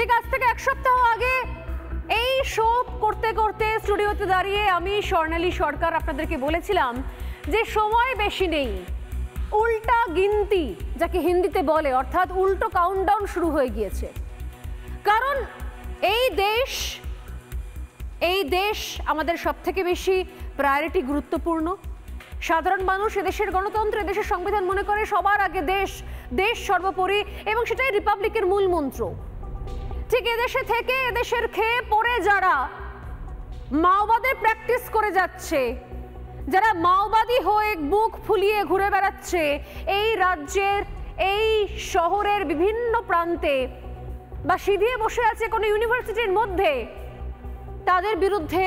ঠিক আজ থেকে এক সপ্তাহ আগে এই শো করতে করতে স্টুডিওতে দাঁড়িয়ে আমি স্বর্ণালী সরকার আপনাদেরকে বলেছিলাম যে সময় বেশি নেই, উল্টা গিনতি যাকে হিন্দিতে বলে, অর্থাৎ উল্টো কাউন্টডাউন শুরু হয়ে গিয়েছে। কারণ এই দেশ আমাদের সবথেকে বেশি প্রায়োরিটি গুরুত্বপূর্ণ। সাধারণ মানুষ এদেশের গণতন্ত্র, এদেশের সংবিধান মনে করে সবার আগে দেশ সর্বোপরি, এবং সেটাই রিপাবলিকের মূল মন্ত্র। ঠিক এদেশে থেকে এদেশের খেয়ে পড়ে যারা মাওবাদের প্র্যাকটিস করে যাচ্ছে, যারা মাওবাদী হয়ে বুক ফুলিয়ে ঘুরে বেড়াচ্ছে এই রাজ্যের এই শহরের বিভিন্ন প্রান্তে বা সিঁধিয়ে বসে আছে কোনো ইউনিভার্সিটির মধ্যে, তাদের বিরুদ্ধে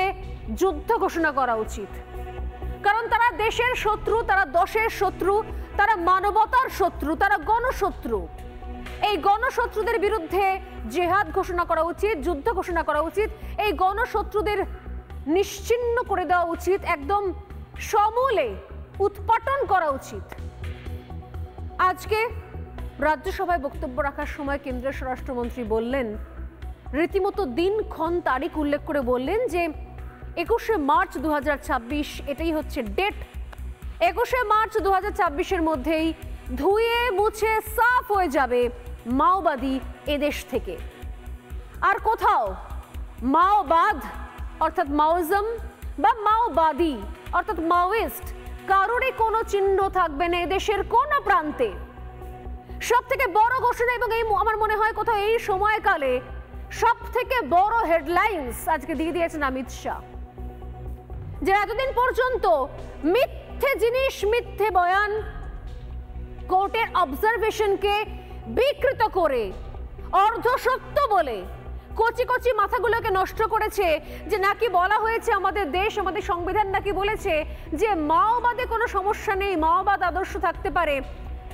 যুদ্ধ ঘোষণা করা উচিত। কারণ তারা দেশের শত্রু, তারা দশের শত্রু, তারা মানবতার শত্রু, তারা গণশত্রু। এই গণশত্রুদের বিরুদ্ধে জেহাদ ঘোষণা করা উচিত, যুদ্ধ ঘোষণা করা উচিত। এই গণশত্রুদের নিশ্চিহ্ন করে দেওয়া উচিত, একদম সমূলে উৎপাটন করা উচিত। আজকে রাজ্যসভায় বক্তব্য রাখার সময় কেন্দ্রীয় স্বরাষ্ট্রমন্ত্রী বললেন, রীতিমতো দিনক্ষণ তারিখ উল্লেখ করে বললেন যে 21শে মার্চ 2026 এটাই হচ্ছে ডেট। 21শে মার্চ 2026-এর মধ্যেই ধুয়ে মুছে সাফ হয়ে যাবে মাওবাদী এদেশ থেকে। আর কোথাও মাওবাদ অর্থাৎ মাওইজম বা মাওবাদী অর্থাৎ মাওয়িস্ট কারোরই কোনো চিহ্ন থাকবে না এদেশের কোনো প্রান্তে। সব থেকে বড় ঘোষণা, এবং এই আমার মনে হয় কোথাও এই সময়কালে সব থেকে বড় হেডলাইন্স আজকে দিয়ে দিয়েছেন অমিত শাহ, যে এতদিন পর্যন্ত মিথ্যে জিনিস, মিথ্যে বয়ান, কোর্টের অবজারভেশনকে বিকৃত করে অর্ধসত্য বলে কচি কচি মাথাগুলোকে নষ্ট করেছে। যে নাকি বলা হয়েছে আমাদের দেশ, আমাদের সংবিধান নাকি বলেছে যে মাওবাদে কোনো সমস্যা নেই, মাওবাদ আদর্শ থাকতে পারে।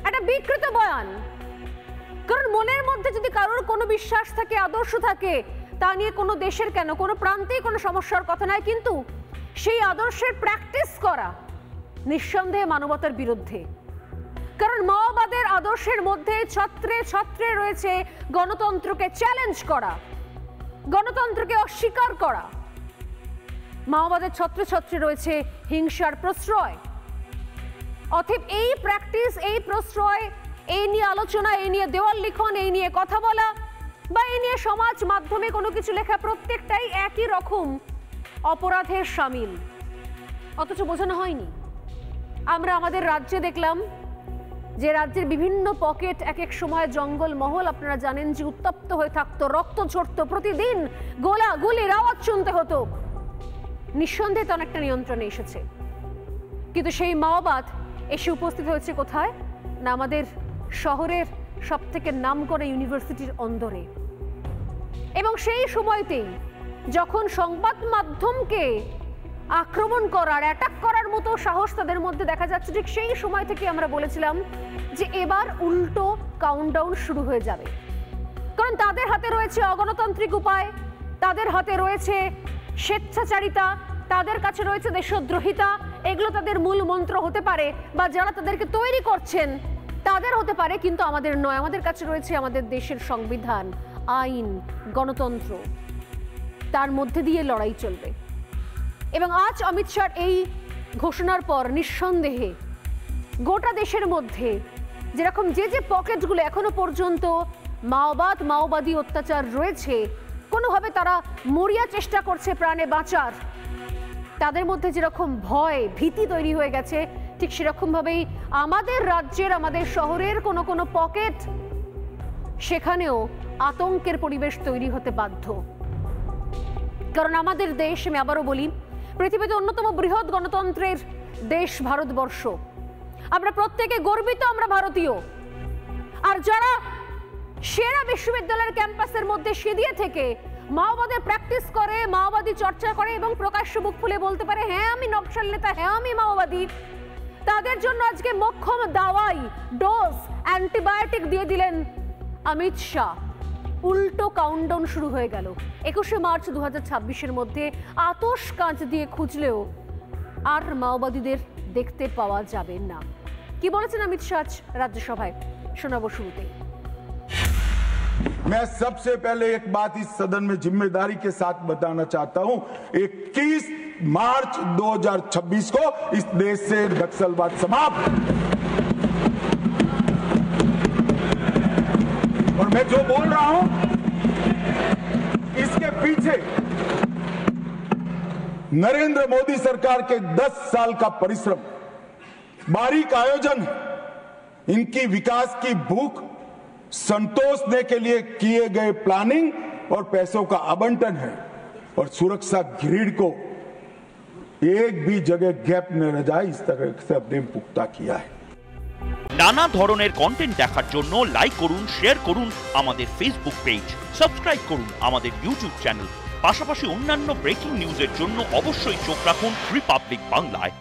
একটা বিকৃত বয়ান। কারণ মনের মধ্যে যদি কারোর কোনো বিশ্বাস থাকে, আদর্শ থাকে, তা নিয়ে কোনো দেশের কেন কোনো প্রান্তেই কোনো সমস্যার কথা নয়, কিন্তু সেই আদর্শের প্র্যাকটিস করা নিঃসন্দেহে মানবতার বিরুদ্ধে। কারণ মাওবাদের আদর্শের মধ্যে ছত্রে ছত্রে রয়েছে গণতন্ত্রকে চ্যালেঞ্জ করা, গণতন্ত্রকে অস্বীকার করা। মাওবাদের ছত্রে ছত্রে রয়েছে হিংসার প্রশ্রয়। অতএব এই প্র্যাকটিস, এই প্রশ্রয়, এই নিয়ে আলোচনা, এই নিয়ে দেওয়াল লিখন, এই নিয়ে কথা বলা বা এই নিয়ে সমাজ মাধ্যমে কোনো কিছু লেখা, প্রত্যেকটাই একই রকম অপরাধের শামিল। অথচ বোঝানো হয়নি। আমরা আমাদের রাজ্যে দেখলাম যে রাজ্যের বিভিন্ন পকেট এক এক সময় জঙ্গল মহল, আপনারা জানেন যে উত্তপ্ত হয়ে থাকতো, রক্ত ঝরতো, প্রতিদিন গোলাগুলির আওয়াজ শুনতে হতো। নিঃসন্দেহে তো অনেকটা নিয়ন্ত্রণে এসেছে, কিন্তু সেই মাওবাদ এসে উপস্থিত হয়েছে কোথায় না আমাদের শহরের সব থেকে নামকরা ইউনিভার্সিটির অন্দরে। এবং সেই সময়তেই যখন সংবাদ মাধ্যমকে আক্রমণ করার, অ্যাটাক করার মতো সাহস তাদের মধ্যে দেখা যাচ্ছে, ঠিক সেই সময় থেকে আমরা বলেছিলাম যে এবার উল্টো কাউন্টডাউন শুরু হয়ে যাবে। কারণ তাদের হাতে রয়েছে অগণতান্ত্রিক উপায়, তাদের হাতে রয়েছে স্বেচ্ছাচারিতা, তাদের কাছে রয়েছে দেশদ্রোহিতা। এগুলো তাদের মূল মন্ত্র হতে পারে, বা যারা তাদেরকে তৈরি করছেন তাদের হতে পারে, কিন্তু আমাদের নয়। আমাদের কাছে রয়েছে আমাদের দেশের সংবিধান, আইন, গণতন্ত্র। তার মধ্যে দিয়ে লড়াই চলবে। এবং আজ অমিত শাহর এই ঘোষণার পর নিঃসন্দেহে গোটা দেশের মধ্যে যেরকম যে পকেটগুলো এখনো পর্যন্ত মাওবাদী অত্যাচার রয়েছে, কোনোভাবে তারা মরিয়া চেষ্টা করছে প্রাণে বাঁচার, তাদের মধ্যে যেরকম ভয়, ভীতি তৈরি হয়ে গেছে, ঠিক সেরকমভাবেই আমাদের রাজ্যের, আমাদের শহরের কোনো পকেট, সেখানেও আতঙ্কের পরিবেশ তৈরি হতে বাধ্য। কারণ আমাদের দেশ, আমি আবারও বলি, পৃথিবীতে অন্যতম বৃহৎ গণতন্ত্রের দেশ ভারতবর্ষ। আমরা প্রত্যেকে গর্বিত, আমরা ভারতীয়। আর যারা সেরা বিশ্ববিদ্যালয়ের ক্যাম্পাসের মধ্যে সিঁধিয়ে থেকে মাওবাদের প্র্যাকটিস করে, মাওবাদী চর্চা করে এবং প্রকাশ্য বুক ফুলে বলতে পারে হ্যাঁ আমি নকশাল নেতা, হ্যাঁ আমি মাওবাদী, তাদের জন্য আজকে মোক্ষম দাওয়াই, ডোজ, অ্যান্টিবায়োটিক দিয়ে দিলেন অমিত শাহ। উল্টো কাউন্টডাউন শুরু হয়ে গেল। 21শে মার্চ 2026-এর মধ্যে আতশ কাঁচ দিয়ে খুঁজলেও আর মাওবাদীদের দেখতে পাওয়া যাবে না। কি বলেছেন অমিত শাহ রাজ্যসভায়, শোনাবো শুরুতেই। मैं सबसे पहले एक बात इस सदन में जिम्मेदारी के साथ बताना चाहता हूं, 21 मार्च 2026 को इस देश से नक्सलवाद समाप्त। और मैं जो बोल रहा हूं इसके पीछे नरेंद्र मोदी सरकार के 10 साल का परिश्रम, बारीक आयोजन, इनकी विकास की भूख संतोषने के लिए किए गए प्लानिंग और पैसों का आवंटन है। और सुरक्षा ग्रिड को एक भी जगह गैप न रह जाए, इस तरह से हमने पुख्ता किया है। নানা ধরনের কন্টেন্ট দেখার জন্য লাইক করুন, শেয়ার করুন আমাদের ফেসবুক পেজ, সাবস্ক্রাইব করুন আমাদের ইউটিউব চ্যানেল। পাশাপাশি অন্যান্য ব্রেকিং নিউজের জন্য অবশ্যই চোখ রাখুন রিপাবলিক বাংলায়।